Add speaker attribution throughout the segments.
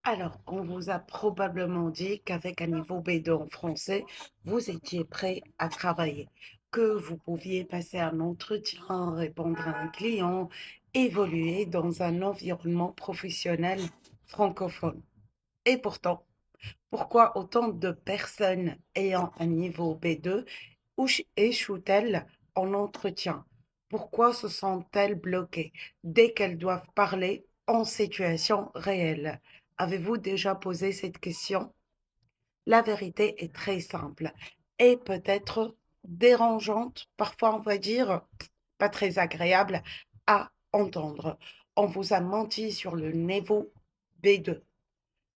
Speaker 1: Alors, on vous a probablement dit qu'avec un niveau B2 en français, vous étiez prêt à travailler, que vous pouviez passer un entretien, répondre à un client, évoluer dans un environnement professionnel francophone. Et pourtant, pourquoi autant de personnes ayant un niveau B2 échouent-elles en entretien? Pourquoi se sentent-elles bloquées dès qu'elles doivent parler en situation réelle? Avez-vous déjà posé cette question? La vérité est très simple et peut-être dérangeante, parfois on va dire pas très agréable à entendre. On vous a menti sur le niveau B2.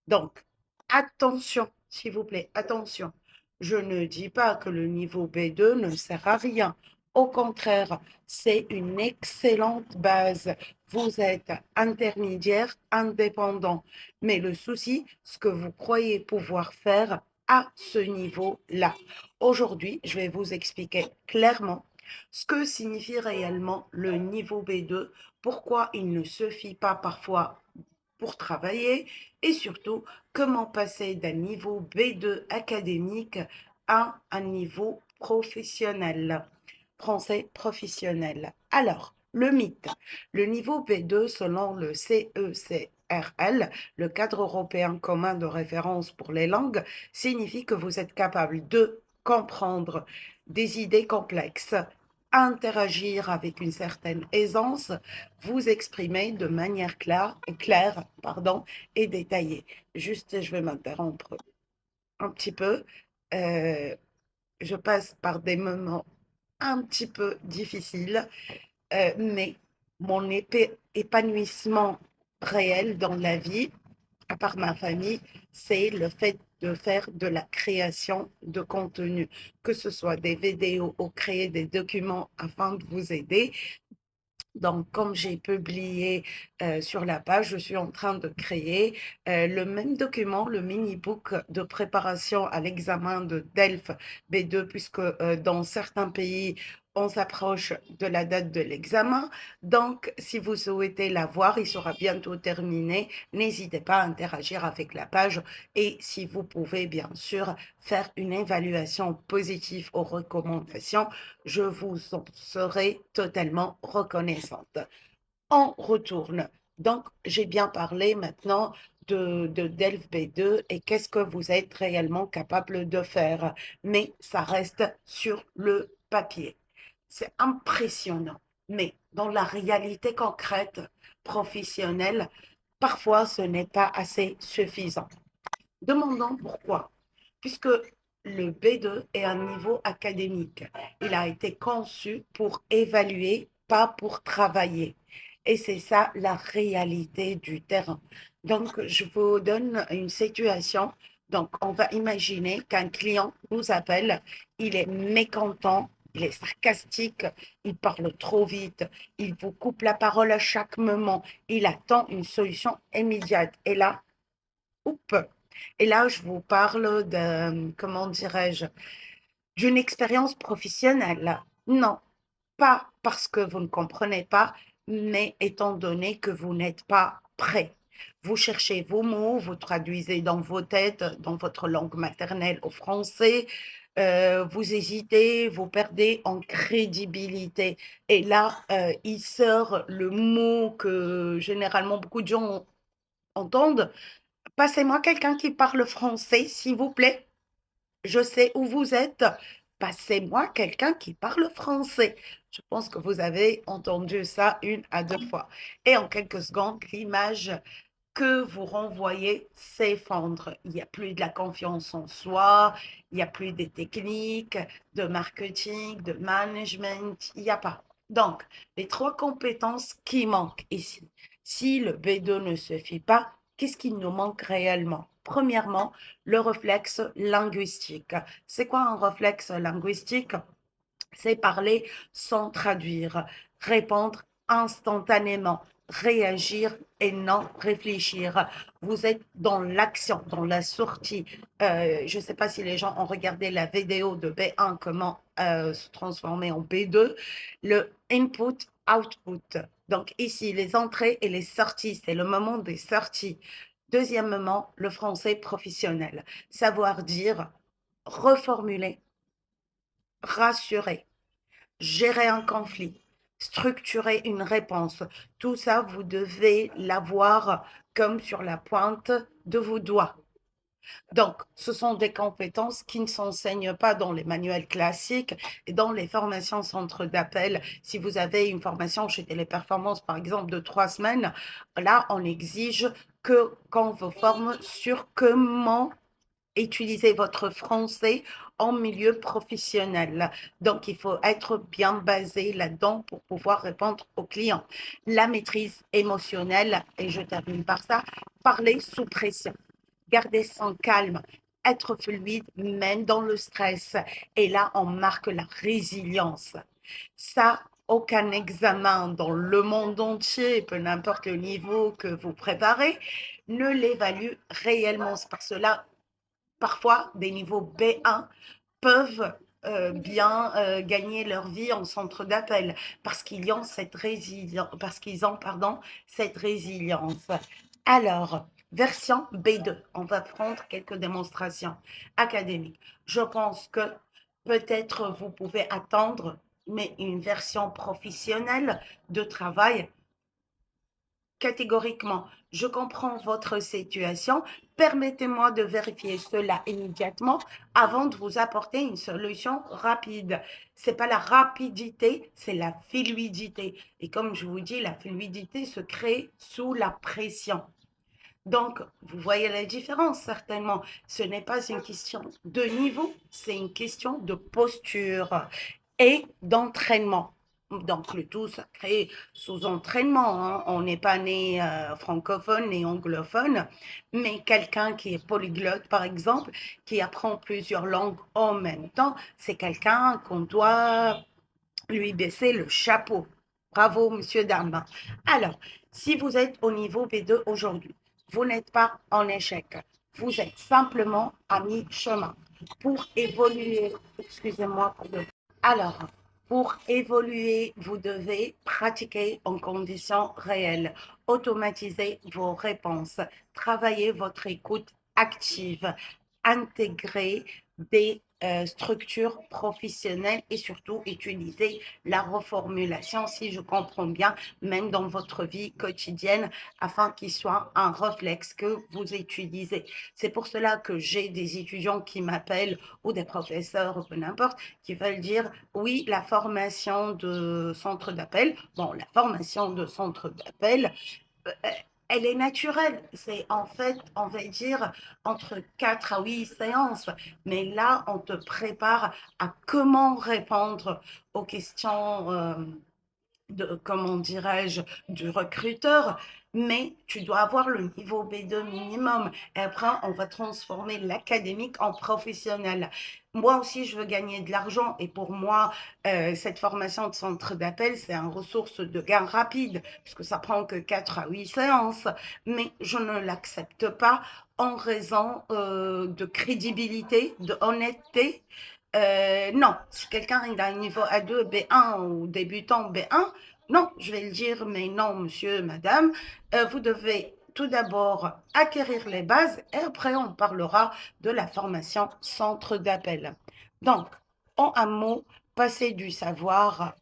Speaker 1: Donc, attention, s'il vous plaît, attention. Je ne dis pas que le niveau B2 ne sert à rien. Au contraire, c'est une excellente base. Vous êtes intermédiaire, indépendant. Mais le souci, ce que vous croyez pouvoir faire à ce niveau-là. Aujourd'hui, je vais vous expliquer clairement ce que signifie réellement le niveau B2, pourquoi il ne suffit pas parfois pour travailler et surtout comment passer d'un niveau B2 académique à un niveau professionnel, français professionnel. Alors, le mythe. Le niveau B2 selon le CECRL, le cadre européen commun de référence pour les langues, signifie que vous êtes capable de comprendre des idées complexes, interagir avec une certaine aisance, vous exprimer de manière claire, pardon, et détaillée. Juste, je vais m'interrompre un petit peu. Euh, je passe par des moments un petit peu difficiles, mais mon épanouissement réel dans la vie, à part ma famille, c'est le fait de faire de la création de contenu, que ce soit des vidéos ou créer des documents afin de vous aider. Donc, comme j'ai publié sur la page, je suis en train de créer le même document, le mini-book de préparation à l'examen de DELF B2, puisque dans certains pays, on s'approche de la date de l'examen. Donc, si vous souhaitez l'avoir, il sera bientôt terminé. N'hésitez pas à interagir avec la page et si vous pouvez, bien sûr, faire une évaluation positive aux recommandations, je vous en serai totalement reconnaissante. On retourne. Donc, j'ai bien parlé maintenant de DELF B2 et qu'est-ce que vous êtes réellement capable de faire. Mais ça reste sur le papier. C'est impressionnant. Mais dans la réalité concrète, professionnelle, parfois ce n'est pas assez suffisant. Demandons pourquoi. Puisque le B2 est un niveau académique. Il a été conçu pour évaluer, pas pour travailler. Et c'est ça la réalité du terrain. Donc, je vous donne une situation. Donc, on va imaginer qu'un client nous appelle, il est mécontent, il est sarcastique, il parle trop vite, il vous coupe la parole à chaque moment, il attend une solution immédiate. Et là, oups, et là, je vous parle de, comment dirais-je, d'une expérience professionnelle. Non, pas parce que vous ne comprenez pas, mais étant donné que vous n'êtes pas prêt. Vous cherchez vos mots, vous traduisez dans vos têtes, dans votre langue maternelle au français, vous hésitez, vous perdez en crédibilité. Et là, il sort le mot que généralement beaucoup de gens entendent. Passez-moi quelqu'un qui parle français, s'il vous plaît. Je sais où vous êtes. Passez-moi quelqu'un qui parle français. Je pense que vous avez entendu ça une à deux fois. Et en quelques secondes, l'image que vous renvoyez s'effondre. Il n'y a plus de la confiance en soi, il n'y a plus des techniques de marketing, de management, il n'y a pas. Donc, les trois compétences qui manquent ici. Si le B2 ne suffit pas, qu'est-ce qui nous manque réellement? Premièrement, le réflexe linguistique. C'est quoi un réflexe linguistique? C'est parler sans traduire, répondre instantanément, réagir et non réfléchir. Vous êtes dans l'action, dans la sortie. Je ne sais pas si les gens ont regardé la vidéo de B1, comment se transformer en B2, le input-output. Donc ici, les entrées et les sorties, c'est le moment des sorties. Deuxièmement, le français professionnel. Savoir dire, reformuler, rassurer, gérer un conflit, structurer une réponse. Tout ça, vous devez l'avoir comme sur la pointe de vos doigts. Donc, ce sont des compétences qui ne s'enseignent pas dans les manuels classiques et dans les formations centres d'appel. Si vous avez une formation chez Téléperformance, par exemple, de 3 semaines, là, on exige que qu'on vous forme sur comment utiliser votre français en milieu professionnel. Donc, il faut être bien basé là-dedans pour pouvoir répondre aux clients. La maîtrise émotionnelle, et je termine par ça, parler sous pression, garder son calme, être fluide même dans le stress. Et là, on marque la résilience. Ça, aucun examen dans le monde entier, peu importe le niveau que vous préparez, ne l'évalue réellement. C'est parce que là, parfois, des niveaux B1 peuvent bien gagner leur vie en centre d'appel parce qu'ils ont cette résilience, cette résilience. Alors, version B2, on va prendre quelques démonstrations académiques. Je pense que peut-être vous pouvez attendre, mais une version professionnelle de travail. Catégoriquement, je comprends votre situation. Permettez-moi de vérifier cela immédiatement avant de vous apporter une solution rapide. C'est pas la rapidité, c'est la fluidité. Et comme je vous dis, la fluidité se crée sous la pression. Donc, vous voyez la différence certainement. Ce n'est pas une question de niveau, c'est une question de posture et d'entraînement. Donc, le tout, ça crée sous entraînement, hein. On n'est pas né francophone et anglophone, mais quelqu'un qui est polyglotte, par exemple, qui apprend plusieurs langues en même temps, c'est quelqu'un qu'on doit lui baisser le chapeau. Bravo, monsieur, dame. Alors, si vous êtes au niveau B2 aujourd'hui, vous n'êtes pas en échec. Vous êtes simplement à mi-chemin. Pour évoluer, excusez-moi, alors, pour évoluer, vous devez pratiquer en conditions réelles, automatiser vos réponses, travailler votre écoute active, intégrer des structures professionnelles et surtout utiliser la reformulation, si je comprends bien, même dans votre vie quotidienne, afin qu'il soit un réflexe que vous utilisez. C'est pour cela que j'ai des étudiants qui m'appellent ou des professeurs ou peu n'importe, qui veulent dire oui, la formation de centre d'appel, bon, la formation de centre d'appel, euh, elle est naturelle. C'est en fait, on va dire, entre 4 à 8 séances. Mais là, on te prépare à comment répondre aux questions de, comment dirais-je, du recruteur, mais tu dois avoir le niveau B2 minimum. Et après, on va transformer l'académique en professionnel. Moi aussi, je veux gagner de l'argent et pour moi, cette formation de centre d'appel, c'est une ressource de gain rapide, puisque ça prend que 4 à 8 séances, mais je ne l'accepte pas en raison de crédibilité, de honnêteté. Non, si quelqu'un il a un niveau A2, B1 ou débutant B1, non, je vais le dire, mais non, monsieur, madame, vous devez tout d'abord acquérir les bases et après on parlera de la formation centre d'appel. Donc, en un mot, passer du savoir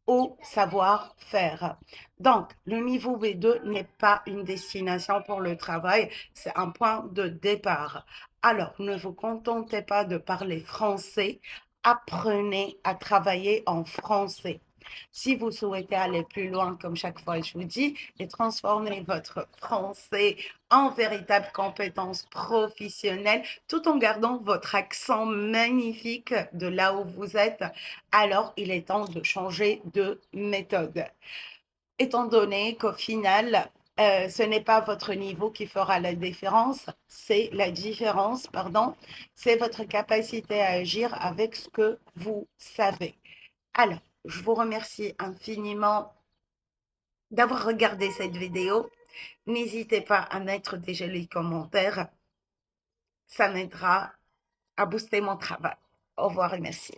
Speaker 1: au savoir-faire. Donc, le niveau B2 n'est pas une destination pour le travail, c'est un point de départ. Alors, ne vous contentez pas de parler français, apprenez à travailler en français. Si vous souhaitez aller plus loin, comme chaque fois je vous dis, et transformer votre français en véritable compétence professionnelle, tout en gardant votre accent magnifique de là où vous êtes, alors il est temps de changer de méthode. Étant donné qu'au final, ce n'est pas votre niveau qui fera la différence, c'est la différence, pardon, c'est votre capacité à agir avec ce que vous savez. Alors, je vous remercie infiniment d'avoir regardé cette vidéo. N'hésitez pas à mettre des jolis commentaires. Ça m'aidera à booster mon travail. Au revoir et merci.